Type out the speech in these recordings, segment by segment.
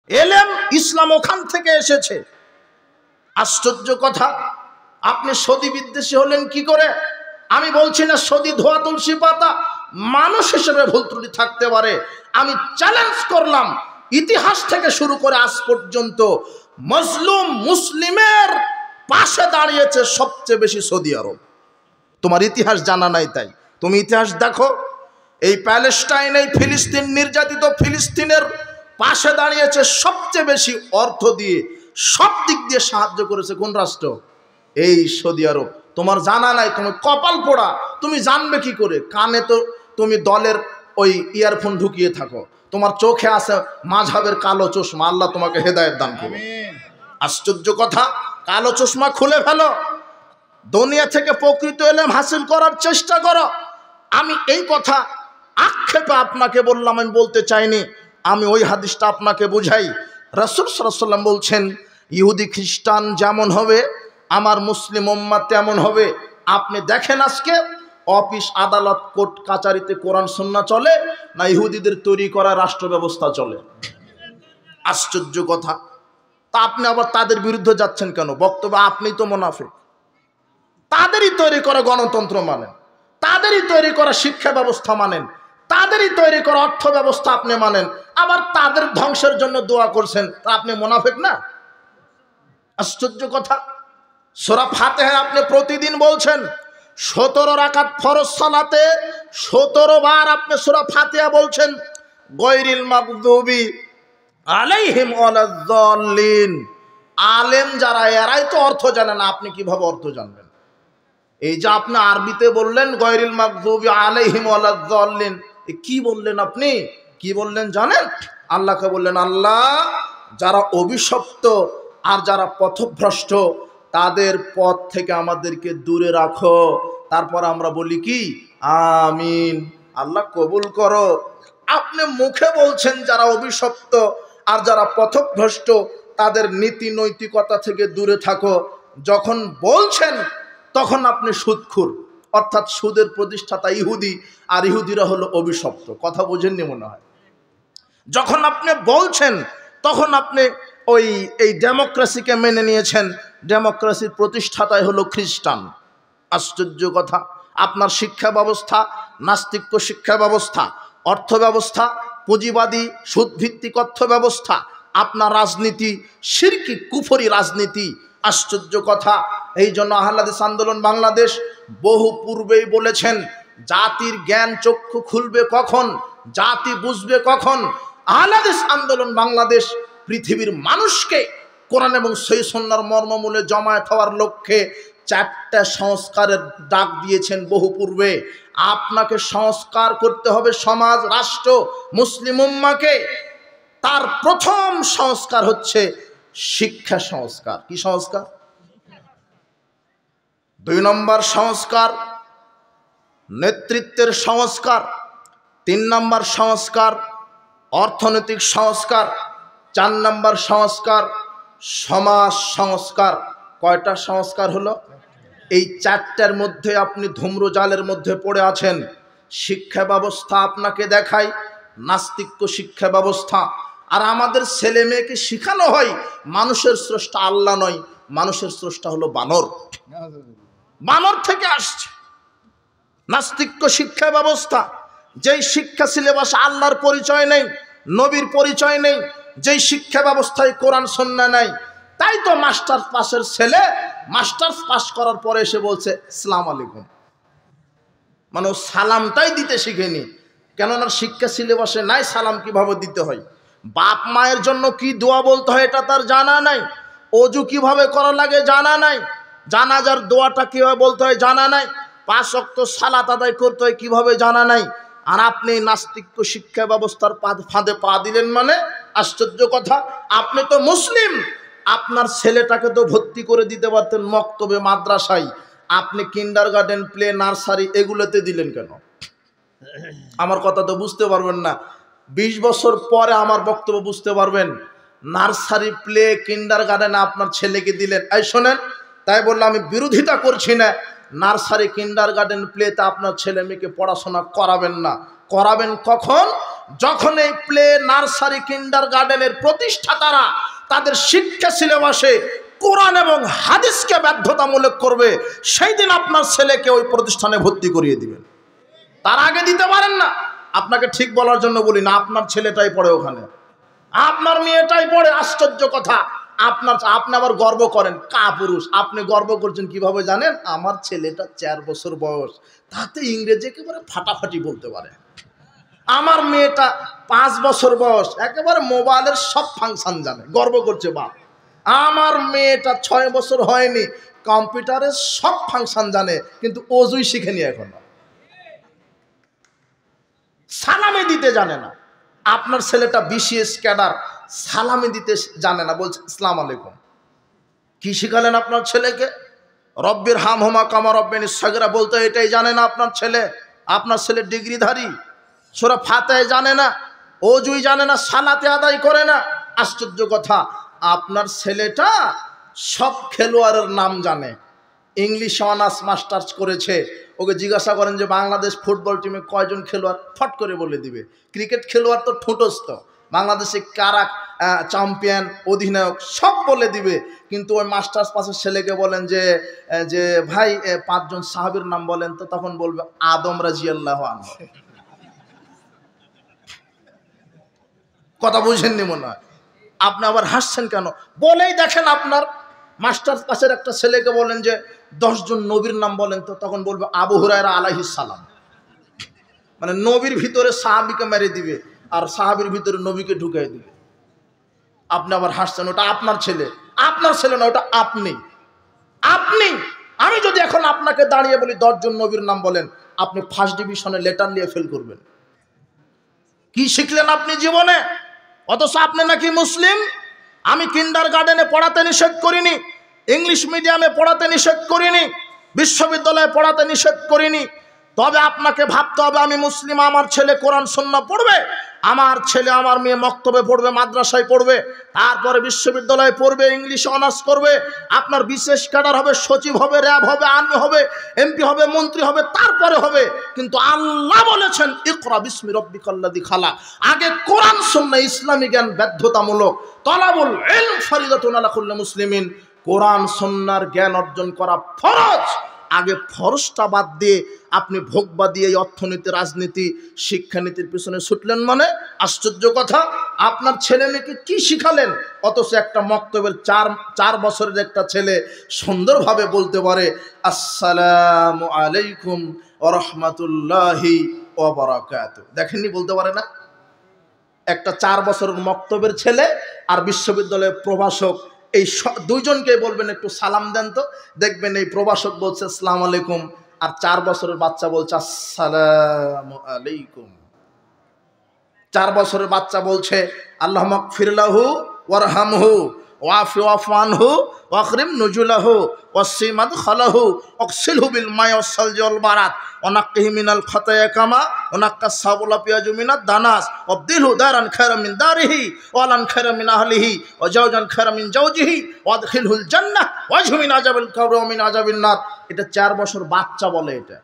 এলেম ইসলাম ওখান থেকে এসেছে। আশ্চর্য কথা, আপনি সদী বিদ্বেষী হলেন কি করে? আমি বলছি না সদী ধোয়া তুলসী পাতা, মানুষ হিসেবে ভুল ত্রুটি থাকতে পারে। আমি চ্যালেঞ্জ করলাম, ইতিহাস থেকে শুরু করে আজ পর্যন্ত মজলুম মুসলিমের পাশে দাঁড়িয়েছে সবচেয়ে বেশি সৌদি আরব। তোমার ইতিহাস জানা নাই, তাই তুমি ইতিহাস দেখো। এই প্যালেস্টাইন, এই ফিলিস্তিন, নির্যাতিত ফিলিস্তিনের পাশে দাঁড়িয়েছে সবচেয়ে বেশি অর্থ দিয়ে, সব দিক দিয়ে সাহায্য করেছে কোন রাষ্ট্র? এই সৌদি আরব। তোমার জানা নাই, তুমি কপাল পোড়া। তুমি জানবে কি করে? কানে তো তুমি দলের ওই ইয়ারফোন ঢুকিয়ে থাকো, তোমার চোখে আছে মাযহাবের কালো চশমা। আল্লাহ তোমাকে হেদায়েত দান করুন। আশ্চর্য কথা, কালো চশমা খুলে ফেলো, দুনিয়া থেকে প্রকৃত ইলম হাসিল করার চেষ্টা করো। আমি এই কথা আক্ষেপে আপনাকে বললাম, আমি বলতে চাইনি। আমি ওই হাদিসটা আপনাকে বুঝাই। রাসূল সাল্লাল্লাহু আলাইহি ওয়াসাল্লাম বলছেন, ইহুদি খ্রিস্টান যেমন হবে আমার মুসলিম উম্মাত তেমন হবে। আপনি দেখেন আজকে অফিস আদালত কোর্ট কাচারিতে কোরআন সুন্নাহ চলে না ইহুদিদের তৈরি করা রাষ্ট্র ব্যবস্থা চলে? আশ্চর্য কথা। তা আপনি আবার তাদের বিরুদ্ধে যাচ্ছেন কেন? বক্তব্য আপনি তো মুনাফিক। তাদেরই তৈরি করা গণতন্ত্র মানেন, তাদেরই তৈরি করা শিক্ষা ব্যবস্থা মানেন, তাদেরই তৈরি করা অর্থ ব্যবস্থা আপনি মানেন, আবার তাদের ধ্বংসের জন্য দোয়া করছেন। তা আপনি মুনাফিক না? আশ্চর্য কথা। সূরা ফাতিহা আপনি প্রতিদিন বলছেন, 17 রাকাত ফরজ সালাতে 17 বার আপনি সূরা ফাতিহা বলছেন, গায়রিল মাগদুবি আলাইহিম ওয়ালাদ-দাল্লিন। আলেম যারা, এরাই তো অর্থ জানে না, আপনি কিভাবে অর্থ জানবেন? এই যে আপনি আরবিতে বললেন গায়রিল মাগদুবি আলাইহিম ওয়ালাদ-দাল্লিন, কি বললেন আপনি? কি বললেন জানেন? আল্লাহকে বললেন, আল্লাহ যারা অভিশপ্ত আর যারা পথভ্রষ্ট তাদের পথ থেকে আমাদেরকে দূরে রাখো। তারপর আমরা বলি কি? আমিন। আল্লাহ কবুল করো। আপনি মুখে বলছেন যারা অভিশপ্ত আর যারা পথভ্রষ্ট তাদের নীতি নৈতিকতা থেকে দূরে থাকো, যখন বলছেন তখন আপনি সুদখোর, অর্থাৎ সুদের প্রতিষ্ঠাতা ইহুদি, আর ইহুদিরা হলো অভিশপ্ত। কথা বোঝেননি মনে হয়। যখন আপনি বলছেন তখন আপনি এই ডেমোক্রেসিকে মেনে নিয়েছেন, ডেমোক্রেসির প্রতিষ্ঠাতাই হলো খ্রিস্টান। আশ্চর্য কথা। আপনার শিক্ষা ব্যবস্থা নাস্তিক্য শিক্ষা ব্যবস্থা, অর্থ ব্যবস্থা পুঁজিবাদী সুদভিত্তিক অর্থ ব্যবস্থা, আপনার রাজনীতি শিরকি কুফরি রাজনীতি। আশ্চর্য কথা। এই জন্য আহলে হাদিস আন্দোলন বাংলাদেশ বহু পূর্বেই বলেছেন, জাতির জ্ঞান চক্ষু খুলবে কখন, জাতি বুঝবে কখন? আহলে হাদিস আন্দোলন বাংলাদেশ পৃথিবীর মানুষকে কোরআন এবং সহিহ সুন্নাহর মর্মমূলে জমায়েত হওয়ার লক্ষ্যে 4টা সংস্কারের ডাক দিয়েছেন বহু পূর্বে। আপনাকে সংস্কার করতে হবে সমাজ, রাষ্ট্র, মুসলিম উম্মাহকে। তার প্রথম সংস্কার হচ্ছে শিক্ষা সংস্কার। কি সংস্কার? 2 নম্বর সংস্কার নেতৃত্বের সংস্কার, 3 নম্বর সংস্কার অর্থনৈতিক সংস্কার, 4 নম্বর সংস্কার সমাজ সংস্কার। কয়টা সংস্কার হলো? এই 4টার মধ্যে আপনি ধূম্রজালের মধ্যে পড়ে আছেন। শিক্ষা ব্যবস্থা আপনাকে দেখায় নাস্তিক্য শিক্ষা ব্যবস্থা, আর আমাদের ছেলে মেয়েকে শেখানো হয় মানুষের স্রষ্টা আল্লাহ নয়, মানুষের স্রষ্টা হলো বানর। বানর থেকে আসছে নাস্তিক্য শিক্ষা ব্যবস্থা। যেই শিক্ষা সিলেবাসে আল্লাহর পরিচয় নেই, নবীর পরিচয় নেই, যেই শিক্ষা ব্যবস্থায় কোরআন সুন্নাহ নাই, তাই তো মাস্টার্স পাশের ছেলে মাস্টার্স পাস করার পরে এসে বলছে আসসালামু আলাইকুম, মানে সালামটাই দিতে শিখেনি। কেননা শিক্ষা সিলেবাসে নাই সালাম কিভাবে দিতে হয়, বাপ মায়ের জন্য কি দোয়া বলতে হয় এটা তার জানা নাই, অজু কিভাবে করা লাগে জানা নাই, জানাজার দোয়াটা কিভাবে বলতে হয় জানা নাই, 5 ওয়াক্ত সালাত আদায় করতে হয় কিভাবে জানা নাই। আর আপনি নাস্তিক্য শিক্ষা ব্যবস্থার ফাঁদে পা দিলেন মানে? আশ্চর্য কথা। আপনি তো মুসলিম, আপনার ছেলেটাকে তো ভর্তি করে দিতে পারতেন মক্তবে, মাদ্রাসায়। আপনি কিন্ডারগার্টেন, প্লে, নার্সারি এগুলোতে দিলেন কেন? আমার কথা তো বুঝতে পারবেন না। 20 বছর পরে আমার বক্তব্য বুঝতে পারবেন। নার্সারি, প্লে, কিন্ডারগার্টেনে আপনার ছেলেকে দিলেন। এই শোনেন, তাই বললাম আমি বিরোধিতা করছি না। নার্সারি, কিন্ডারগার্টেন, প্লেতে আপনার ছেলে মেয়েকে পড়াশোনা করাবেন না। করাবেন কখন? যখন এই প্লে নার্সারি কিন্ডার গার্ডেনের প্রতিষ্ঠাতারা তাদের শিক্ষা সিলেবাসে কোরআন এবং হাদিসকে বাধ্যতামূলক করবে, সেই দিন আপনার ছেলেকে ওই প্রতিষ্ঠানে ভর্তি করিয়ে দিবেন। তার আগে দিতে পারেন না। আপনাকে ঠিক বলার জন্য বলি না, আপনার ছেলেটাই পড়ে ওখানে, আপনার মেয়েটাই পড়ে। আশ্চর্য কথা, আপনি আবার গর্ব করেন, কাপুরুষ। আপনি গর্ব করছেন কিভাবে জানেন? আমার ছেলেটা 4 বছর বয়স, তাতে ইংরেজি একেবারে ফাটাফাটি বলতে পারে। আমার মেয়েটা 5 বছর বয়স, একেবারে মোবাইলের সব ফাংশন জানে, গর্ব করছে বাপ। আমার মেয়েটা 6 বছর হয়নি, কম্পিউটারের সব ফাংশন জানে, কিন্তু অজুই শিখেনি এখনো, সালামি দিতে জানে না। আপনার ছেলেটা BCS ক্যাডার, সালামি দিতে জানে না, বলছে আসসালামু আলাইকুম। কি শিখালেন আপনার ছেলেকে? রব্বির হামহুমা কামা রব্বানি সগীরা বলতে এটাই জানে না আপনার ছেলে। আপনার ছেলে ডিগ্রিধারী, সূরা ফাতিহা জানে না, অজুই জানে না, সালাতে আদায় করে না। আশ্চর্য কথা, আপনার ছেলেটা সব খেলোয়াড়ের নাম জানে, ইংলিশ অনার্স মাস্টার্স করেছে। ওকে জিজ্ঞাসা করেন যে বাংলাদেশ ফুটবল টিমে কয়জন খেলোয়াড়, ফট করে বলে দিবে। ক্রিকেট খেলোয়াড় তো ঠুঁটস্থ, বাংলাদেশে কারা চ্যাম্পিয়ন, অধিনায়ক সব বলে দিবে। কিন্তু ওই মাস্টার্স পাসের ছেলেকে বলেন যে ভাই 5 জন সাহাবীর নাম বলেন তো, তখন বলবে আদম রাদিয়াল্লাহু আনহু। কথা বুঝেননি মনে হয়। আপনি আবার হাসছেন কেন? বলেই দেখেন, আপনার মাস্টার্স পাসের একটা ছেলেকে বলেন যে 10 জন নবীর নাম বলেন তো, তখন বলবে আবু হুরায়রা আলাইহিস সালাম। মানে নবীর ভিতরে সাহাবীকে মেরে দিবে, আর সাহাবীর ভিতরে নবীকে ঢুকাই দিবে। আপনি আবার হাসছেন, ওটা আপনার ছেলে। আপনার ছেলে না, ওটা আপনি। আমি যদি এখন আপনাকে দাঁড়িয়ে বলি 10 জন নবীর নাম বলেন, আপনি ফার্স্ট ডিভিশনে লেটার নিয়ে ফেল করবেন। কি শিখলেন আপনি জীবনে? অথচ আপনি নাকি মুসলিম। আমি কিন্ডার গার্ডেনে পড়াতে নিষেধ করিনি, ইংলিশ মিডিয়ামে পড়াতে নিষেধ করিনি, বিশ্ববিদ্যালয়ে পড়াতে নিষেধ করিনি। তবে আপনাকে ভাবতে হবে আমি মুসলিম, আমার ছেলে কোরআন সুন্নাহ পড়বে, আমার ছেলে আমার মেয়ে মক্তবে পড়বে, মাদ্রাসায় পড়বে, তারপরে বিশ্ববিদ্যালয়ে পড়বে, ইংলিশ অনার্স করবে, আপনার বিশেষ ক্যাডার হবে, সচিব হবে, র্যাব হবে, আর্মি হবে, এমপি হবে, মন্ত্রী হবে, তারপরে হবে। কিন্তু আল্লাহ বলেছেন ইকরা বিসমি রাব্বিকাল্লাযী খালাক। আগে কোরআন সুন্নাহ ইসলামী জ্ঞান বাধ্যতামূলক। তলাবুল ইলম ফরিদাতুন আলা কুল্লি মুসলিমিন। কোরআন সুন্নাহর জ্ঞান অর্জন করা ফরজ। আগে ফরজটা বাদ দিয়ে আপনি ভোগবাদী এই অর্থনীতি, রাজনীতি, শিক্ষানীতির পিছনে ছুটলেন। মানে আশ্চর্য কথা, আপনার ছেলে মেয়েকে কি শিখালেন? অথচ একটা মক্তবের 4 বছরের একটা ছেলে সুন্দরভাবে বলতে পারে আসসালামু আলাইকুম ওয়া রাহমাতুল্লাহি ওয়া বারাকাতুহু। দেখেননি, বলতে পারে না? একটা 4 বছরের মক্তবের ছেলে আর বিশ্ববিদ্যালয়ের প্রভাষক, এই দুইজনকে বলবেন একটু সালাম দেন তো, দেখবেন এই প্রভাষক বলছে আসসালামু আলাইকুম, আর 4 বছরের বাচ্চা বলছে আসসালামু আলাইকুম। 4 বছরের বাচ্চা বলছে আল্লাহুম্মা মাগফির লাহু ওয়ারহামহু ওয়াফি ওয়াফানহু ওয়াকরিম নুজুলাহু ওয়াসি মাদখালাহু ওয়াগসিলহু বিল মাই ওয়াস সালজি ওয়াল বারাদ ওয়ানাক্কিহি মিনাল খাতায়া কামা ওয়ানাক্কাস সাবুলা পিয়াজু মিনাদ দানাস ওয়াবদিলহু দারান খায়রাম মিন দারিহি ওয়ালান খায়রাম মিন আহলিহি ওয়া জাওজান খায়রাম মিন জাওজিহি ওয়াদখিলহুল জান্নাহ ওয়াজহু মিন আযাবিল কবর ওয়া মিন আযাবিন নার। এটা 4 বছর বাচ্চা বলে। এটা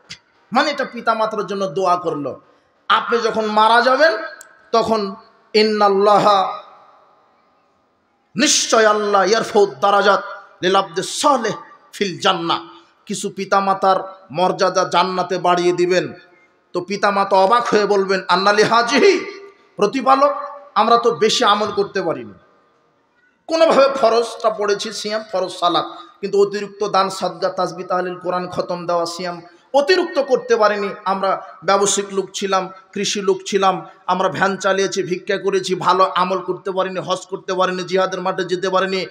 মানে এটা পিতামাতার জন্য দোয়া করলো। আপনি যখন মারা যাবেন তখন ইন্নাল্লাহা, নিশ্চয় আল্লাহ, ইয়ারফাউদ দারাজাত লিল আবদিস সালেহ ফিল জান্নাহ, কিছু পিতামাতার মর্যাদা জান্নাতে বাড়িয়ে দিবেন। তো পিতামাতা অবাক হয়ে বলবেন আন্নালি হাজিহি, প্রতিপালক আমরা তো বেশি আমল করতে পারিনি, কোনোভাবে ফরজটা পড়েছি সিয়াম, ফরজ সালাত, কিন্তু অতিরিক্ত দান সাদকা তাসবিহ তাহলিল কোরআন খতম দেওয়া সিয়াম অতিরিক্ত করতে পারিনি। আমরা ব্যবসায়িক লোক ছিলাম, কৃষি লোক ছিলাম, আমরা ভ্যান চালিয়েছি, ভিক্ষা করেছি, ভালো আমল করতে পারিনি, হজ করতে পারিনি, জিহাদের মাঠে যেতে পারিনি,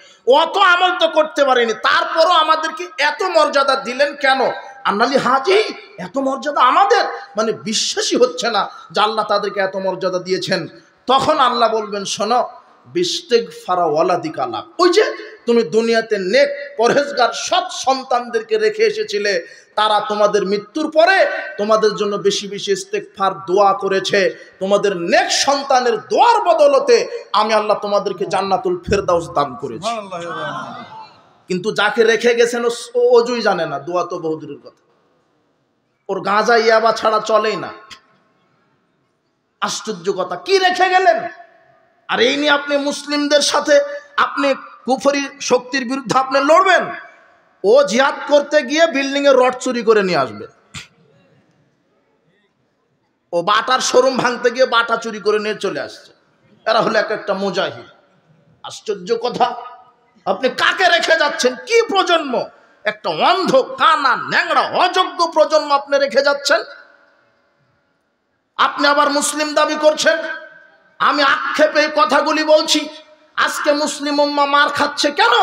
অত আমল তো করতে পারিনি, তারপরও আমাদেরকে এত মর্যাদা দিলেন কেন? আন্নালি হাজি, এত মর্যাদা আমাদের, মানে বিশ্বাসই হচ্ছে না যে আল্লাহ তাদেরকে এত মর্যাদা দিয়েছেন। তখন আল্লাহ বলবেন শোনো, বিস্তেগফারা ওয়ালাদিকা লাক, ওই যে তুমি দুনিয়াতে নেক পরহেজগার সৎ সন্তানদেরকে রেখে এসেছিলে, তারা তোমাদের মৃত্যুর পরে তোমাদের জন্য বেশি বেশি ইস্তেগফার দোয়া করেছে, তোমাদের নেক সন্তানের দোয়ার বদলতে আমি আল্লাহ তোমাদেরকে জান্নাতুল ফেরদাউস দান করেছি। কিন্তু যাকে রেখে গেছেন ও অজুই জানে না, দোয়া তো বহুদূরের কথা, ওর গাঁজা ইয়াবা ছাড়া চলেই না। আশ্চর্য কথা, কি রেখে গেলেন? আর এই নিয়ে আপনি মুসলিমদের সাথে আপনি কুফরি শক্তির বিরুদ্ধে আপনি লড়বেন? ও জিহাদ করতে গিয়ে বিল্ডিং এর রড চুরি করে নিয়ে আসবে, ও বাটার শোরুম ভাঙতে গিয়ে বাটা চুরি করে নিয়ে চলে আসছে। এরা হলো এক একটা মুজাহিদ। আশ্চর্য কথা, আপনি কাকে রেখে যাচ্ছেন? কি প্রজন্ম? একটা অন্ধ, কানা, ন্যাংরা, অযোগ্য প্রজন্ম আপনি রেখে যাচ্ছেন। আপনি আবার মুসলিম দাবি করছেন। আমি আক্ষেপে এই কথাগুলি বলছি। আজকে মুসলিম উম্মাহ মার খাচ্ছে কেন?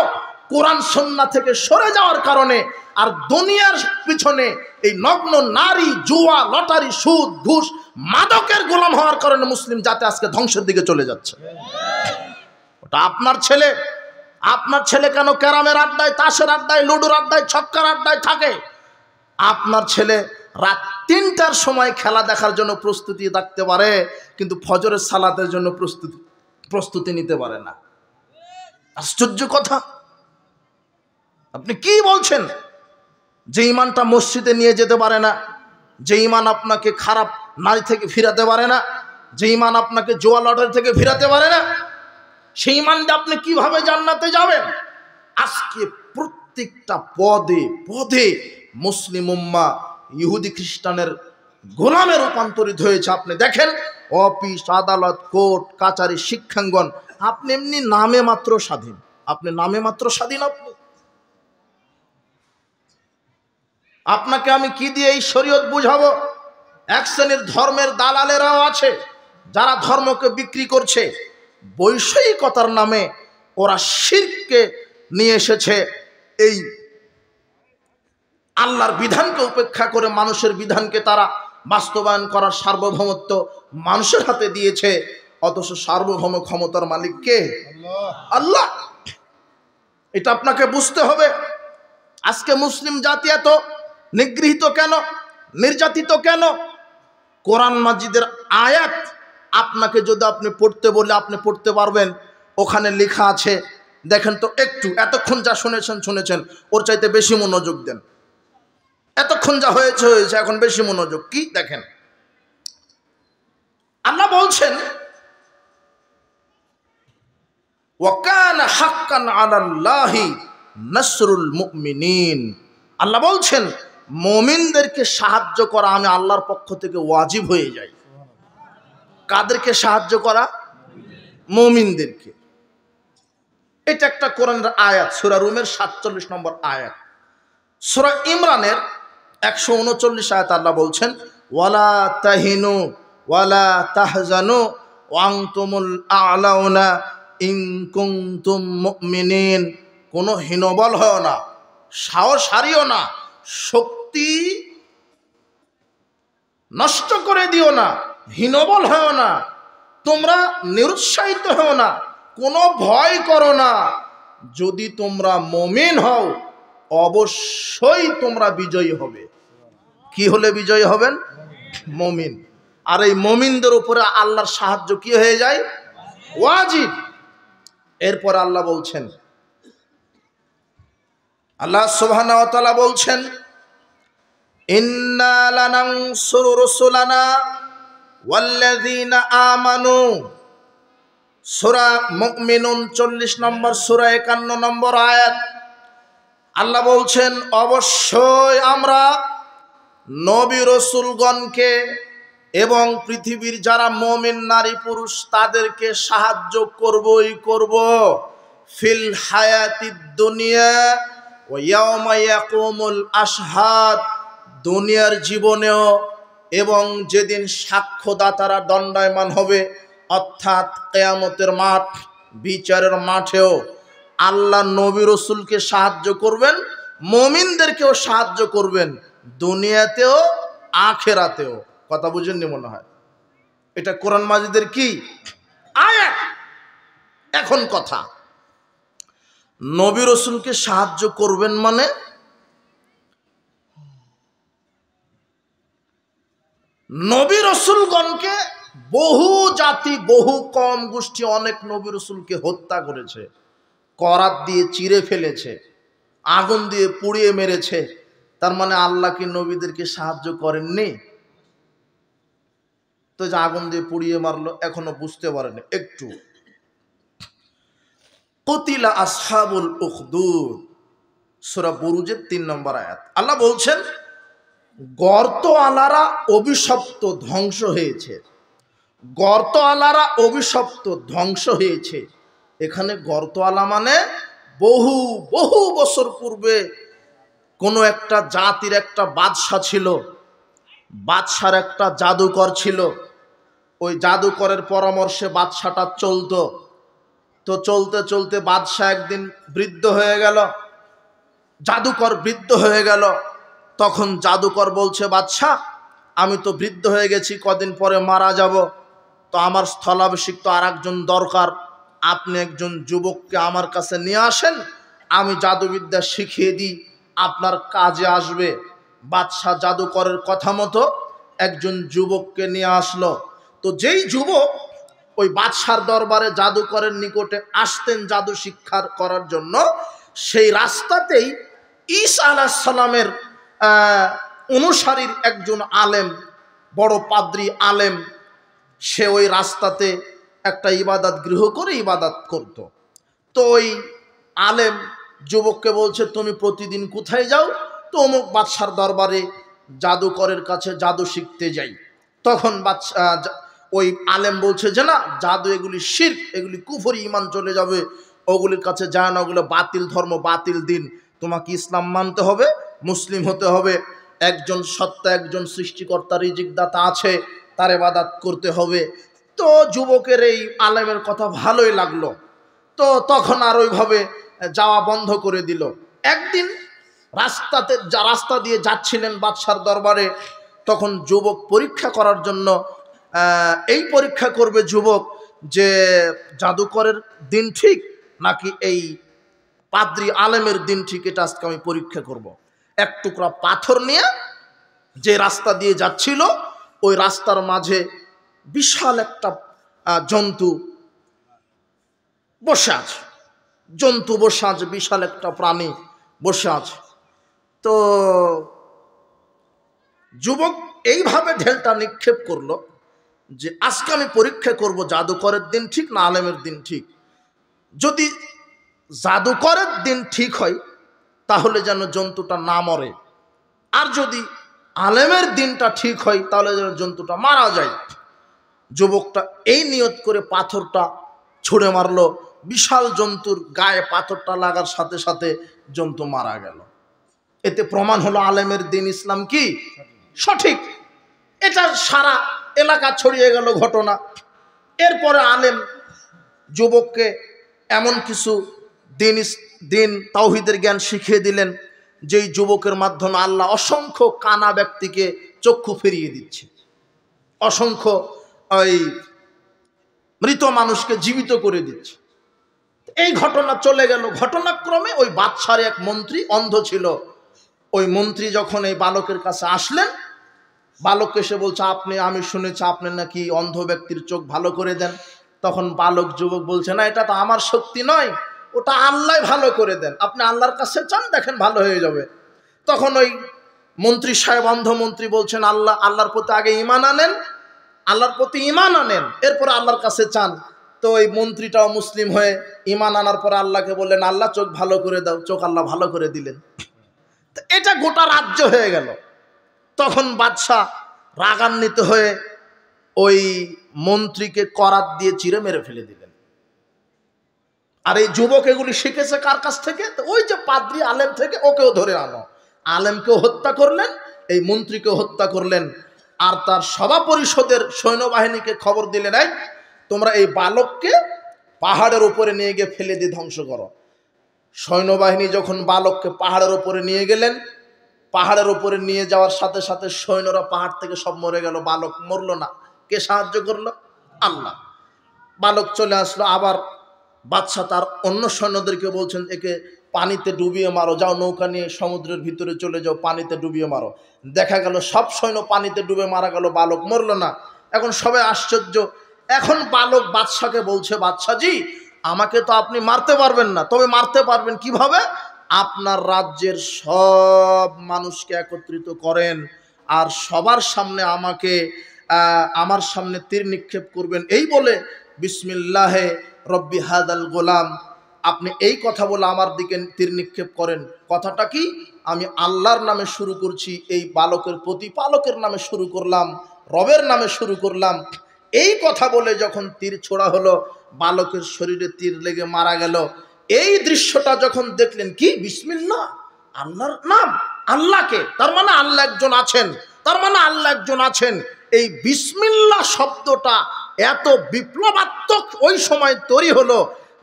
কোরআন সুন্নাহ থেকে সরে যাওয়ার কারণে, আর দুনিয়ার পিছনে এই নগ্ন নারী, জুয়া, লটারি, সুদ, ঘুষ, মাদকের গোলাম হওয়ার কারণে মুসলিম জাতি আজকে ধ্বংসের দিকে চলে যাচ্ছে। ওটা আপনার ছেলে। আপনার ছেলে কেন ক্যারামের আড্ডায়, তাসের আড্ডায়, লুডোর আড্ডায়, ছক্কার আড্ডায় থাকে? আপনার ছেলে রাত 3টার সময় খেলা দেখার জন্য প্রস্তুতি থাকতে পারে, কিন্তু ফজরের সালাতের জন্য প্রস্তুতি নিতে পারে না। আশ্চর্য কথা। আপনি কি বলছেন? যে ইমানটা মসজিদে নিয়ে যেতে পারে না, যে ইমান আপনাকে খারাপ নারী থেকে ফিরাতে পারে না, যে ইমান আপনাকে জুয়া লটারি থেকে ফিরাতে পারে না, সেই ইমানটা আপনি কিভাবে জান্নাতে যাবেন? আজকে প্রত্যেকটা পদে পদে মুসলিম উম্মাহ ইহুদি খ্রিস্টানের গোলামে রূপান্তরিত হয়েছে। আপনি দেখেন, অফিস, আদালত, কোর্ট কাচারি, শিক্ষাঙ্গন, আপনি এমনি নামে মাত্র স্বাধীন। আপনি নামে মাত্র স্বাধীন। আপনাকে আমি কি দিয়ে এই শরীয়ত বুঝাবো? এক শ্রেণীর ধর্মের দালালেরাও আছে যারা ধর্মকে বিক্রি করছে। বৈষয়িকতার নামে ওরা শিরককে নিয়ে এসেছে। এই আল্লাহর বিধানকে উপেক্ষা করে মানুষের বিধানকে তারা বাস্তবায়ন করার সার্বভৌমত্ব মানুষের হাতে দিয়েছে। অথচ সার্বভৌম ক্ষমতার মালিক কে? আল্লাহ। এটা আপনাকে বুঝতে হবে। আজকে মুসলিম জাতি এত নিগৃহীত কেন, নির্যাতিত কেন? কোরআন মাজিদের আয়াত আপনাকে যদি আপনি পড়তে বলে আপনি পড়তে পারবেন। ওখানে লেখা আছে, দেখেন তো একটু, এতক্ষণ যা শুনেছেন ওর চাইতে বেশি মনোযোগ দেন। এতক্ষণ যা হয়েছে, এখন বেশি মনোযোগ। কি দেখেন, আল্লাহ বলছেন, ওয়াকানা হাক্কান আলাল্লাহি নাসরুল মুমিনিন। আল্লাহ বলছেন, মুমিনদেরকে সাহায্য করা আমি আল্লাহর পক্ষ থেকে ওয়াজিব হয়ে যায়। কাদেরকে সাহায্য করা? মুমিনদেরকে। এটা একটা কোরআনের আয়াত, সূরা রুমের 47 নম্বর আয়াত। সূরা ইমরানের 139 আয়াত আল্লাহ বলছেন, ওয়ালা তাহিনু ওয়ালা তাহজানু ওয়া আনতুমুল আ'লাউনা ইন কুনতুম মুমিনিন। কোনো হীনবল হয় না, সাহস হারিও না, শক্তি নষ্ট করে দিও না, হীনবল হয় না, তোমরা নিরুৎসাহিত হও না, কোনো ভয় করো না। যদি তোমরা মুমিন হও অবশ্যই তোমরা বিজয়ী হবে। কি হলে বিজয়ী হবেন? মুমিন। আর এই মুমিনদের উপরে আল্লাহর সাহায্য কি হয়ে যায়? ওয়াজিব। এরপর আল্লাহ বলছেন, আল্লাহ সুবহানাহু ওয়া তাআলা বলছেন, ইন্না লানানসুরু রুসুলানা ওয়াল্লাযীনা আমানু। সূরা মুমিনুন 40 নম্বর সূরা 51 নম্বর আয়াত। আল্লাহ বলছেন, অবশ্যই আমরা নবী রাসূলগণকে এবং পৃথিবীর যারা মুমিন নারী পুরুষ তাদেরকে সাহায্য করবই করব। ফিল হায়াতিদ দুনিয়া ওয়া ইয়াউমা ইয়াকুমুল আশহাদ। দুনিয়ার জীবনেও এবং যেদিন সাক্ষ্যদাতারা দণ্ডায়মান হবে, অর্থাৎ কিয়ামতের মাঠ, বিচারের মাঠেও আল্লাহ নবী রাসূলকে সাহায্য করবেন, মুমিনদেরকেও সাহায্য করবেন, দুনিয়াতেও আখিরাতেও। কথা বুঝেননি মনে হয়? এটা কোরআন মাজিদের কি আয়াত। এখন কথা, নবী রাসূলকে সাহায্য করবেন মানে নবী রাসূলগণকে বহু জাতি, বহু কম গোষ্ঠী অনেক নবী রাসূলকে হত্যা করেছে, করাত দিয়ে চিরে ফেলেছে, আগুন দিয়ে পুড়িয়ে মেরেছে। তার মানে আল্লাহ কি নবীদেরকে সাহায্য করেননি? তো যে আগুন দিয়ে পুড়িয়ে মারলো, এখনো বুঝতে পারেনি একটু। কতিলা আসহাবুল উখদুদ, সূরা বুরুজের 3 নম্বর আয়াত। আল্লাহ বলছেন গর্তওয়ালারা অভিশপ্ত ধ্বংস হয়েছে, গর্তওয়ালারা অভিশপ্ত ধ্বংস হয়েছে। এখানে গর্তওয়ালা মানে বহু বহু বছর পূর্বে কোনো একটা জাতির একটা বাদশা ছিল, বাদশার একটা জাদুকর ছিল। ওই জাদুকরের পরামর্শে বাদশাটা চলতো। তো চলতে চলতে বাদশা একদিন বৃদ্ধ হয়ে গেল, জাদুকর বৃদ্ধ হয়ে গেল। তখন জাদুকর বলছে, বাদশা আমি তো বৃদ্ধ হয়ে গেছি, কদিন পরে মারা যাব, তো আমার স্থলাভিষিক্ত আর একজন দরকার, আপনি একজন যুবককে আমার কাছে নিয়ে আসেন, আমি জাদুবিদ্যা শিখিয়ে দিই, আপনার কাজে আসবে। বাদশা জাদুকরের কথা মতো একজন যুবককে নিয়ে আসলো। তো যেই যুবক ওই বাদশার দরবারে জাদুকরের নিকটে আসতেন জাদু শিক্ষা করার জন্য, সেই রাস্তাতেই ঈসা আলাইহিস সালামের অনুসারীর একজন আলেম, বড় পাদ্রী আলেম, সে ওই রাস্তাতে একটা ইবাদত গৃহ করে ইবাদত করত। তো ওই আলেম যুবককে বলছে, তুমি প্রতিদিন কোথায় যাও? তো অমুক বাদশার দরবারে জাদুকরের কাছে জাদু শিখতে যাই। তখন বাদশা ওই আলেম বলছে যে না, জাদু এগুলি শিরক, এগুলি কুফরি, ঈমান চলে যাবে, ওগুলির কাছে যায় না, ওগুলো বাতিল ধর্ম, বাতিল দিন, তোমাকে ইসলাম মানতে হবে, মুসলিম হতে হবে, একজন সত্তা, একজন সৃষ্টিকর্তা রিজিকদাতা আছে, তার ইবাদত করতে হবে। তো যুবকের এই আলেমের কথা ভালোই লাগলো, তো তখন আর ওইভাবে যাওয়া বন্ধ করে দিল। একদিন রাস্তা দিয়ে যাচ্ছিলেন বাদশার দরবারে, তখন যুবক পরীক্ষা করার জন্য এই পরীক্ষা করবে যুবক যে জাদুকরের দিন ঠিক নাকি এই পাদ্রী আলেমের দিন ঠিক, এটা আজকে আমি পরীক্ষা করব। এক টুকরা পাথর নিয়ে যে রাস্তা দিয়ে যাচ্ছিল, ওই রাস্তার মাঝে বিশাল একটা জন্তু বসে আছে, জন্তু বসে আছে, বিশাল একটা প্রাণী বসে আছে। তো যুবক এইভাবে ঢেলটা নিক্ষেপ করলো যে আজকে আমি পরীক্ষা করব জাদুকরের দিন ঠিক না আলেমের দিন ঠিক। যদি জাদুকরের দিন ঠিক হয় তাহলে যেন জন্তুটা না মরে, আর যদি আলেমের দিনটা ঠিক হয় তাহলে যেন জন্তুটা মারা যায়। যুবকটা এই নিয়ত করে পাথরটা ছুঁড়ে মারলো, বিশাল জন্তুর গায়ে পাথরটা লাগার সাথে সাথে জন্তু মারা গেল। এতে প্রমাণ হলো আলেমের দিন ইসলাম কি সঠিক। এটা সারা এলাকা ছড়িয়ে গেল ঘটনা। এরপরে আলেম যুবককে এমন কিছু দিন তাওহীদের জ্ঞান শিখিয়ে দিলেন যেই যুবকের মাধ্যমে আল্লাহ অসংখ্য কানা ব্যক্তিকে চক্ষু ফিরিয়ে দিচ্ছে, অসংখ্য ওই মৃত মানুষকে জীবিত করে দিচ্ছে। এই ঘটনা চলে গেল। ঘটনাক্রমে ওই বাদশার এক মন্ত্রী অন্ধ ছিল, ওই মন্ত্রী যখন এই বালকের কাছে আসলেন, বালক এসে বলছে, আমি শুনেছি আপনি নাকি অন্ধ ব্যক্তির চোখ ভালো করে দেন। তখন বালক যুবক বলছে, না, এটা তো আমার শক্তি নয়, ওটা আল্লাহ ভালো করে দেন, আপনি আল্লাহর কাছে চান, দেখেন ভালো হয়ে যাবে। তখন ওই মন্ত্রী সাহেব, অন্ধ মন্ত্রী বলছেন, আল্লাহর প্রতি আগে ঈমান আনেন, আল্লাহর প্রতি ঈমান আনেন, এরপর আল্লাহর কাছে চান। তো ওই মন্ত্রীটাও মুসলিম হয়ে ঈমান আনার পরে আল্লাহকে বললেন, আল্লাহ চোখ ভালো করে দাও, চোখ আল্লাহ ভালো করে দিলেন। এটা গোটা রাজ্য হয়ে গেল। তখন বাদশাহ রাগান্বিত হয়ে ওই মন্ত্রীকে করাত দিয়ে চিরে মেরে ফেলে দিলেন। আর এই যুবক এগুলি শিখেছে কার কাছ থেকে? ওই যে পাদ্রী আলেম থেকে, ওকেও ধরে আনো। আলেমকেও হত্যা করলেন, এই মন্ত্রীকেও হত্যা করলেন। আর তার সভা পরিষদের সৈন্যবাহিনীকে খবর দিলেন, এই তোমরা এই বালককে পাহাড়ের উপরে নিয়ে গিয়ে ফেলে দিয়ে ধ্বংস করো। সৈন্যবাহিনী যখন বালককে পাহাড়ের উপরে নিয়ে গেলেন, পাহাড়ের উপরে নিয়ে যাওয়ার সাথে সাথে সৈন্যরা পাহাড় থেকে সব মরে গেল, বালক মরল না। কে সাহায্য করলো? আল্লাহ। বালক চলে আসলো। আবার বাদশা তার অন্য সৈন্যদেরকে বলছেন, একে পানিতে ডুবিয়ে মারো, যাও নৌকা নিয়ে সমুদ্রের ভিতরে চলে যাও, পানিতে ডুবিয়ে মারো। দেখা গেল সব সৈন্য পানিতে ডুবে মারা গেল, বালক মরল না। এখন সবাই আশ্চর্য। এখন বালক বাদশাকে বলছে, বাদশাজি, আমাকে তো আপনি মারতে পারবেন না, তবে মারতে পারবেন কিভাবে? আপনার রাজ্যের সব মানুষকে একত্রিত করেন আর সবার সামনে আমাকে আমার সামনে তীর নিক্ষেপ করবেন, এই বলে বিসমিল্লাহে রব্বি হাদাল গোলাম, আপনি এই কথা বলে আমার দিকে তীর নিক্ষেপ করেন। কথাটা কি? আমি আল্লাহর নামে শুরু করছি, এই বালকের প্রতিপালকের নামে শুরু করলাম, রবের নামে শুরু করলাম। এই কথা বলে যখন তীর ছোড়া হলো, বালকের শরীরে তীর লেগে মারা গেল। এই দৃশ্যটা যখন দেখলেন, কি বিসমিল্লাহ, আল্লাহর নাম, আল্লাহকে, তার মানে আল্লাহ একজন আছেন, তার মানে আল্লাহ একজন আছেন। এই বিসমিল্লাহ শব্দটা এত বিপ্লবাত্মক ওই সময় তৈরি হলো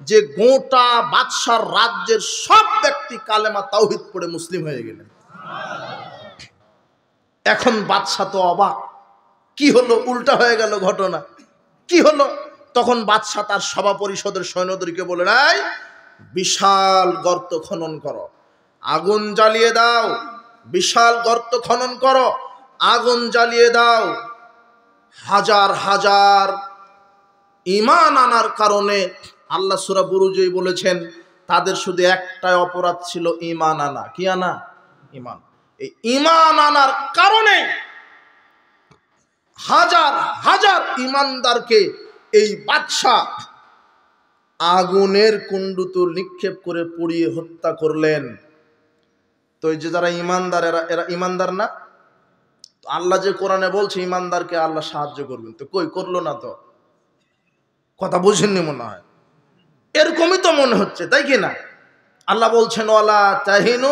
যে গোটা বাদশার রাজ্যের সব ব্যক্তি কালেমা তাওহীদ পড়ে মুসলিম হয়ে গেলেন। এখন বাদশা তো অবাক, কি হলো, উল্টা হয়ে গেল ঘটনা, কি হলো? তখন বাদশা তার সভা পরিষদের সৈন্যদেরকে বলে, এই বিশাল গর্ত খনন করো, আগুন জ্বালিয়ে দাও, বিশাল গর্ত খনন করো, আগুন জ্বালিয়ে দাও। হাজার হাজার ঈমান আনার কারণে আল্লাহ সূরা বুরুজেই বলেছেন তাদের শুধু একটাই অপরাধ ছিল, ঈমান আনা। কি আনা? ঈমান। এই ঈমান আনার কারণে হাজার হাজার ঈমানদারকে এই বাদশা আগুনের কুণ্ডুতে নিক্ষেপ করে পুড়িয়ে হত্যা করলেন। তো এই যে যারা ঈমানদার, এরা ঈমানদার না? আল্লাহ যে কোরআনে বলছে ঈমানদারকে আল্লাহ সাহায্য করবেন, তো কই করলো না? তো কথা বুঝেননি মনে হয়, এরকমই তো মনে হচ্ছে, তাই কি না? আল্লাহ বলছেন ওয়ালা তাহিনু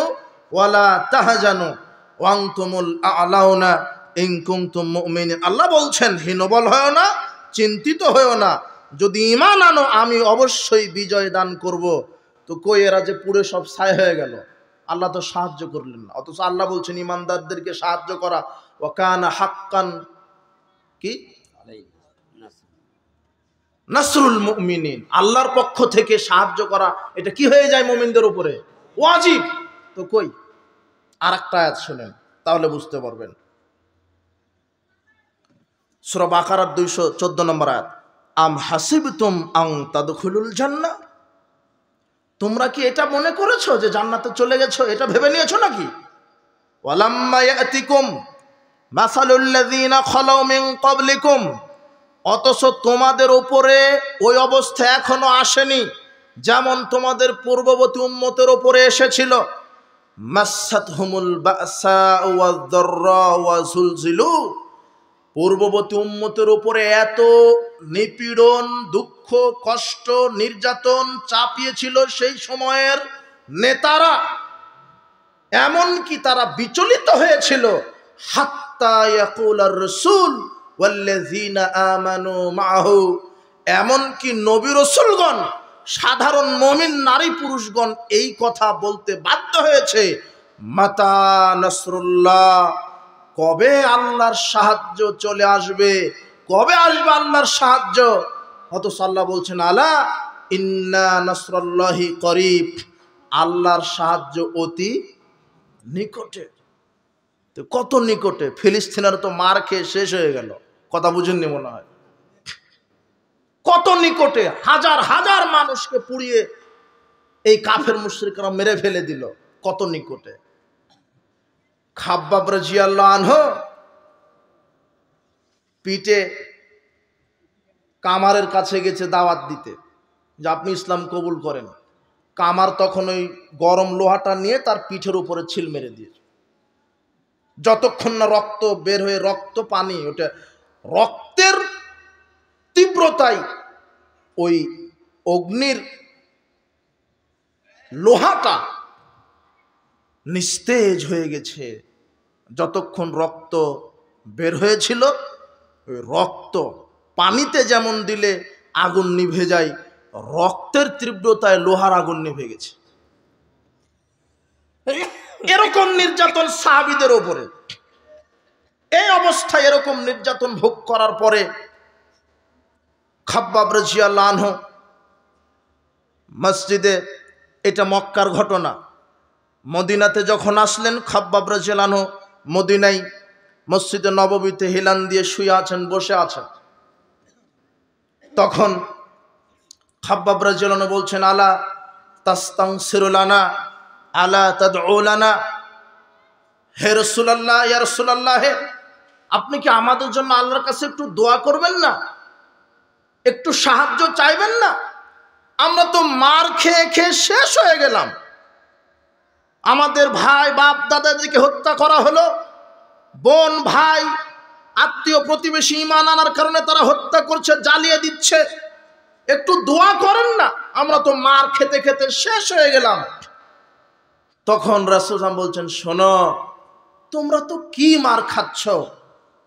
ওয়ালা তাহজানু ওয়া আনতুমুল আ'লাউনা ইন কুনতুম মুমিনিন। আল্লাহ বলছেন হীনবল হয় না, চিন্তিত হয় না, যদি ঈমান আনো আমি অবশ্যই বিজয় দান করব। তো কই এরা যে পুরো সব ছাই হয়ে গেল, আল্লাহ তো সাহায্য করলেন না। অথচ আল্লাহ বলছেন ঈমানদারদেরকে সাহায্য করা, ওয়া কানা হাক্কান কি নাসরুল মুমিনিন, আল্লাহর পক্ষ থেকে সাহায্য করা এটা কি হয়ে যায় মুমিনদের উপরে? ওয়াজিব। তো কই? আরেকটা আয়াত শুনেন, তাহলে বুঝতে পারবেন। সূরা বাকারার 214 নম্বর আয়াত, আম হাসিবতুম আন তাদখুলুল জান্নাহ, তোমরা কি এটা মনে করেছো যে জান্নাতে চলে গেছো, এটা ভেবে নিয়েছো নাকি? ওয়ালাম্মা ইয়াতিকুম মাসালুল লাযিনা খালাউ মিন ক্বাবলিকুম, অথচ তোমাদের উপরে ওই অবস্থা এখনো আসেনি যেমন তোমাদের পূর্ববর্তী উম্মতের উপরে এসেছিল। মাসসাতহুমুল বাসা ওয়াদ-দাররা ওয়া যুলজিলু, পূর্ববর্তী উম্মতের উপরে এত নিপীড়ন, দুঃখ, কষ্ট, নির্যাতন চাপিয়েছিল সেই সময়ের নেতারা, এমনকি তারা বিচলিত হয়েছিল। হাত্তা ইয়াকুলার রাসূল ওয়াল্লাযীনা আমানু মাআহু, এমনকি নবী রাসূলগণ, সাধারণ মুমিন নারী পুরুষগণ এই কথা বলতে বাধ্য হয়েছে, মাতা নাসরুল্লাহ, কবে আল্লাহর সাহায্য চলে আসবে, কবে আসবে আল্লাহর সাহায্য? অথচ আল্লাহ বলছেন আলা ইন্না নাসরুল্লাহি করিব, আল্লাহর সাহায্য অতি নিকটে। তো কত নিকটে? ফিলিস্তিনের তো মার খেয়ে শেষ হয়ে গেল, কথা বুঝেননি মনে হয়। কত নিকটে, হাজার হাজার মানুষকে পুড়িয়ে এই কাফের মুশরিকরা মেরে ফেলে দিল, কত নিকটে। খাব্বাব রাদিয়াল্লাহু আনহু পিঠে কামারের কাছে গেছে দাওয়াত দিতে যে আপনি ইসলাম কবুল করেন। কামার তখন ওই গরম লোহাটা নিয়ে তার পিঠের উপরে ছিল মেরে দিয়েছে। যতক্ষণ না রক্ত বের হয়ে, রক্ত পানি, ওটা রক্তের তীব্রতায় ওই অগ্নির লোহাটা নিস্তেজ হয়ে গেছে। যতক্ষণ রক্ত বের হয়েছিল, ওই রক্ত পানিতে যেমন দিলে আগুন নিভে যায়, রক্তের তীব্রতায় লোহার আগুন নিভে গেছে। এরকম নির্যাতন সাহাবীদের উপরে। এই অবস্থায় এরকম নির্যাতন ভোগ করার পরে খাব্বাব রাদিয়াল্লাহু আনহু মসজিদে, এটা মক্কার ঘটনা, মদিনাতে যখন আসলেন খাব্বাব রাদিয়াল্লাহু আনহু মদিনায় মসজিদে নববীতে হেলান দিয়ে শুয়ে আছেন, বসে আছেন। তখন খাব্বাব রাদিয়াল্লাহু আনহু বলছেন আলা তাস্তানসিরু লানা আলা তাদউ লানা, হে রাসূলুল্লাহ, ইয়া রাসূলুল্লাহ, আপনি কি আমাদের জন্য আল্লাহর কাছে একটু দোয়া করবেন না? একটু সাহায্য চাইবেন না? আমরা তো মার খেয়ে খেয়ে শেষ হয়ে গেলাম। আমাদের ভাই বাপ দাদাদেরকে হত্যা করা হলো, বোন ভাই আত্মীয় প্রতিবেশী ঈমান আনার কারণে তারা হত্যা করছে, জ্বালিয়ে দিচ্ছে। একটু দোয়া করেন না, আমরা তো মার খেতে খেতে শেষ হয়ে গেলাম। তখন রাসূল বলছেন, শোনো, তোমরা তো কি মার খাচ্ছ?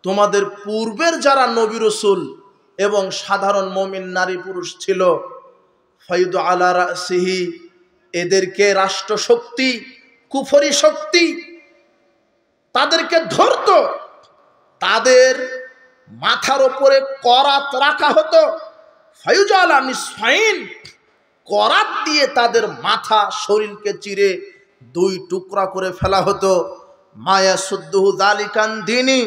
তোমাদের পূর্বের যারা নবী রাসূল এবং সাধারণ মুমিন নারী পুরুষ ছিল, ফায়ুদ আলা রাসিহি, এদেরকে রাষ্ট্র শক্তি, কুফরি শক্তি তাদেরকে ধরত, তাদের মাথার উপরে করাত রাখা হতো। ফায়ুজ আলা নিসফাইন, করাত দিয়ে তাদের মাথা শরীরকে চিরে দুই টুকরা করে ফেলা হতো। মায়া সুদ্দুহু যালিকান দিনী,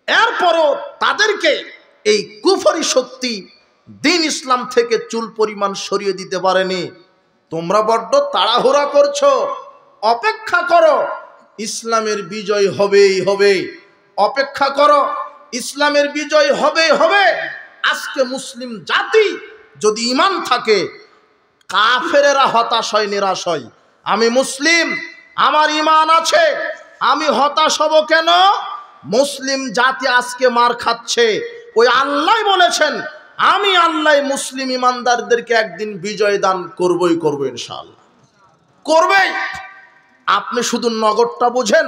এরপরও তাদেরকে এই কুফরি শক্তি দিন ইসলাম থেকে চুল পরিমাণ সরিয়ে দিতে পারেনি। তোমরা বড্ড তাড়াহুড়া করছো, অপেক্ষা করো, ইসলামের বিজয় হবেই হবে। অপেক্ষা করো, ইসলামের বিজয় হবেই হবে। আজকে মুসলিম জাতি যদি ঈমান থাকে, কাফেরেরা হতাশ হয়, নিরাশ হয়। আমি মুসলিম, আমার ঈমান আছে, আমি হতাশ হব কেন? মুসলিম জাতি আজকে মার খাচ্ছে, ওই আল্লাহ বলেছেন, আমি আল্লাহ মুসলিম ইমানদারদেরকে একদিন বিজয় দান করবই করব, ইনশাআল্লাহ করবেই। আপনি শুধু নগদটা বুঝেন।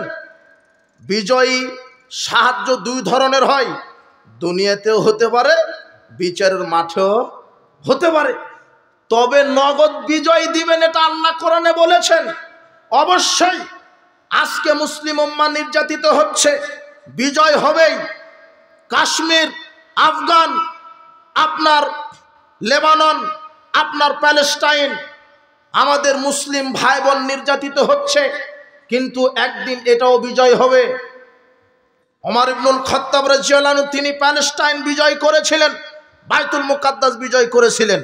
বিজয়ী সাহায্য দুই ধরনের হয়, দুনিয়াতেও হতে পারে, বিচারের মাঠেও হতে পারে। তবে নগদ বিজয় দিবেন এটা আল্লাহ কোরআনে বলেছেন। অবশ্যই আজকে মুসলিম উম্মাহ নির্যাতিত হচ্ছে, বিজয় হবেই। কাশ্মীর, আফগান, আপনার লেবানন, আপনার প্যালেস্টাইন, আমাদের মুসলিম ভাই বোন নির্যাতিত হচ্ছে, কিন্তু একদিন এটাও বিজয় হবে। ওমর ইবনুল খাত্তাব রাদিয়াল্লাহু আনহু তিনি প্যালেস্টাইন বিজয় করেছিলেন, বাইতুল মুকাদ্দাস বিজয় করেছিলেন।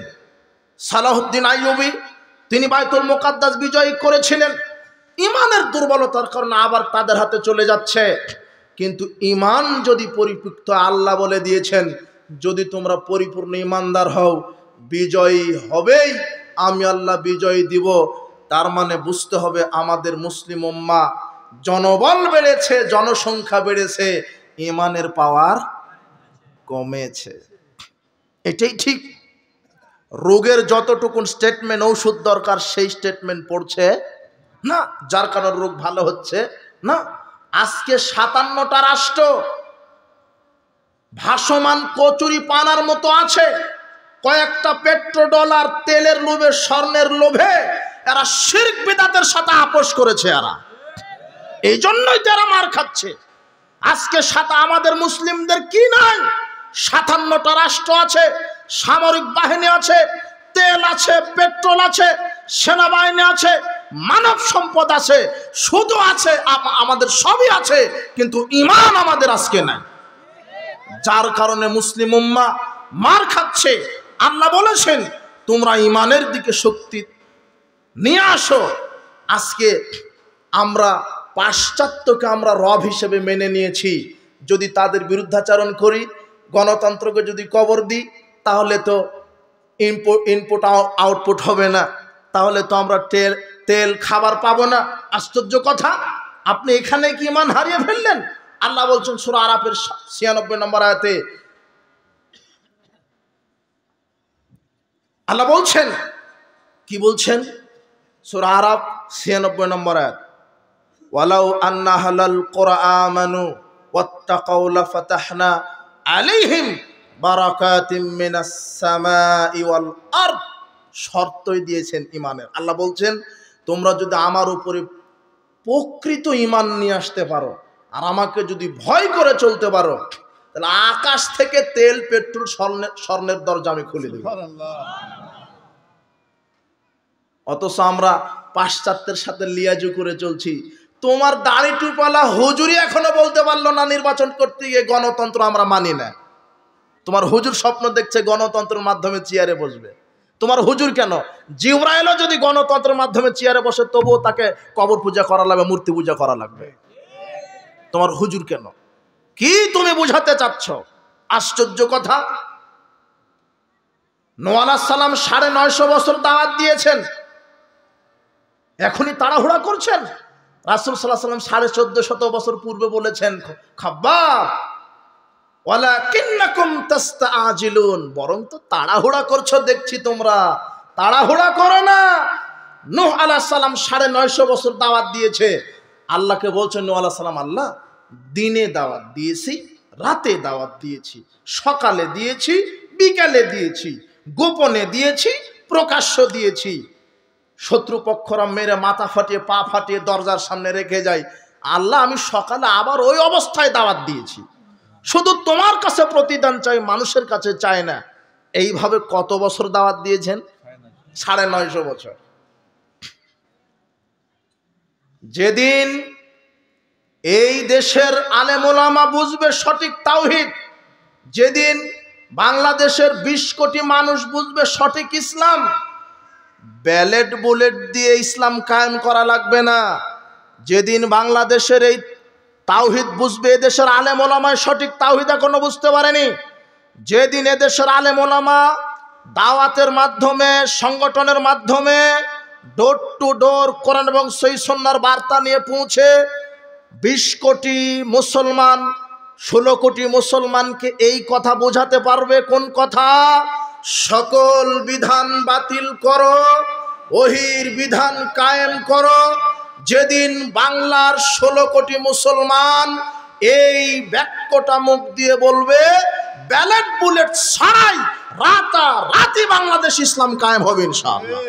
সালাহুদ্দিন আইয়ুবী তিনি বাইতুল মুকাদ্দাস বিজয় করেছিলেন। ঈমানের দুর্বলতার কারণে আবার তাদের হাতে চলে যাচ্ছে। কিন্তু ঈমান যদি পরিপূর্ণ, আল্লাহ বলে দিয়েছেন, যদি তোমরা পরিপূর্ণ ঈমানদার হও, বিজয়ী হবেই, আমি আল্লাহ বিজয় দিব। তার মানে বুঝতে হবে আমাদের মুসলিম উম্মাহ জনবল বেড়েছে, জনসংখ্যা বেড়েছে, ঈমানের পাওয়ার কমেছে। এটাই ঠিক। রোগের যতটুকু স্টেটমেন্ট ঔষধ দরকার সেই স্টেটমেন্ট পড়ছে না, যার কারণে রোগ ভালো হচ্ছে না। আজকে 57টা রাষ্ট্র ভাসমান কচুরি পানার মতো আছে। কয়েকটা পেট্রোডলার তেলের লোভে, স্বর্ণের লোভে এরা শিরক বিদআতের সাথে আপোষ করেছে। এরা এই জন্যই তো এরা মার খাচ্ছে। আজকে আমাদের মুসলিমদের কি নাই? 57টা রাষ্ট্র আছে, সামরিক বাহিনী আছে, তেল আছে, পেট্রোল আছে, সেনাবাহিনী আছে, মানব সম্পদ আছে, শুধু আছে, আমাদের সবই আছে, কিন্তু ঈমান আমাদের আজকে নাই। যার কারণে মুসলিম উম্মাহ মার খাচ্ছে। আল্লাহ বলেছেন, তোমরা ঈমানের দিকে শক্তি নিয়ে আসো। আজকে আমরা পাশ্চাত্যকে আমরা রব হিসেবে মেনে নিয়েছি। যদি তাদের বিরুদ্ধাচরণ করি, গণতন্ত্রকে যদি কবর দিই, তাহলে তো ইনপুট আউটপুট হবে না, তাহলে তো আমরা তেল খাবার পাবো না। আশ্চর্য কথা, আপনি এখানে কি ঈমান হারিয়ে ফেললেন? আল্লাহ বলছেন সূরা আরাফের 96 নম্বর আয়াতে, আল্লাহ বলছেন, কি বলছেন? সূরা আরাফ 96 নম্বর আয়াত, ওয়ালাউ আন্না আহলাল কুরআ আমানু ওয়াত্তাকাউ লাফাতাহনা আলাইহিম বারাকাতিম মিনাস সামাই ওয়াল আরদ। শর্তই দিয়েছেন ঈমানের। আল্লাহ বলছেন, তোমরা যদি আমার উপরে প্রকৃত ঈমান নিয়ে আসতে পারো আর আমাকে যদি ভয় করে চলতে পারো, তাহলে আকাশ থেকে তেল, পেট্রোল, স্বর্ণের দরজা আমি খুলে দেব। অথচ আমরা পাশ্চাত্যের সাথে লিয়াজু করে চলছি। তোমার দাড়ি টুপালা হুজুরই এখনো বলতে পারলো না নির্বাচন করতে গিয়ে গণতন্ত্র আমরা মানি না। তোমার হুজুর স্বপ্ন দেখছে গণতন্ত্রের মাধ্যমে চেয়ারে বসবে। তোমার হুজুর কেন, জিবরাইলও যদি গণতন্ত্রের মাধ্যমে চেয়ারে বসে, তবুও তাকে কবর পূজা করা লাগবে, মূর্তি পূজা করা লাগবে। তোমার হুজুর কেন? কি তুমি বুঝাতে চাচ্ছ? আশ্চর্য কথা। নূহ আলাইহিস সালাম 950 বছর দাওয়াত দিয়েছেন, এখনই তাড়াহুড়া করছেন? রাসূল সাল্লাল্লাহু আলাইহি ওয়াসাল্লাম 1450 বছর পূর্বে বলেছেন, খাব্বাব ওয়ালাকিন্নাকুম তাস্তাআজিলুন, বরং তো তাড়াহুড়া করছো দেখছি তোমরা, তাড়াহুড়া করো না। নূহ আলাইহিস সালাম 950 বছর দাওয়াত দিয়েছে। আল্লাহকে বলছেন নূহ আলাইহিস সালাম, আল্লাহ দিনে দাওয়াত দিয়েছি, রাতে দাওয়াত দিয়েছি, সকালে দিয়েছি, বিকালে দিয়েছি, গোপনে দিয়েছি, প্রকাশ্য দিয়েছি। শত্রুপক্ষরা মেরে মাথা ফাটিয়ে পা ফাটিয়ে দরজার সামনে রেখে যায়। আল্লাহ আমি সকালে আবার ওই অবস্থায় দাওয়াত দিয়েছি, শুধু তোমার কাছে প্রতিদান চাই, মানুষের কাছে চায় না। এইভাবে কত বছর দাওয়াত দিয়েছেন? 950 বছর। যেদিন এই দেশের আলেম ওলামা বুঝবে সঠিক তাওহীদ, যেদিন বাংলাদেশের 20 কোটি মানুষ বুঝবে সঠিক ইসলাম, ব্যালেট বুলেট দিয়ে ইসলাম কায়েম করা লাগবে না। যেদিন বাংলাদেশের এই তাওহীদ বুঝবে, এদেশের আলেম ওলামায় সঠিক তাওহীদ এখনো বুঝতে পারেনি, যেদিন এদেশের আলেম ওলামা দাওয়াতের মাধ্যমে, সংগঠনের মাধ্যমে ডোর টু ডোর কোরআন এবং সহিহ সুন্নাহর বার্তা নিয়ে পৌঁছে 20 কোটি মুসলমান, 16 কোটি মুসলমানকে এই কথা বোঝাতে পারবে। কোন কথা? সকল বিধান বাতিল করো, ওহির বিধান কায়েম করো। যেদিন বাংলার 16 কোটি মুসলমান এই বাক্যটা মুখ দিয়ে বলবে, ব্যালেট বুলেট ছাড়াই রাতারাতি বাংলাদেশ ইসলাম কায়েম হবে ইনশাআল্লাহ।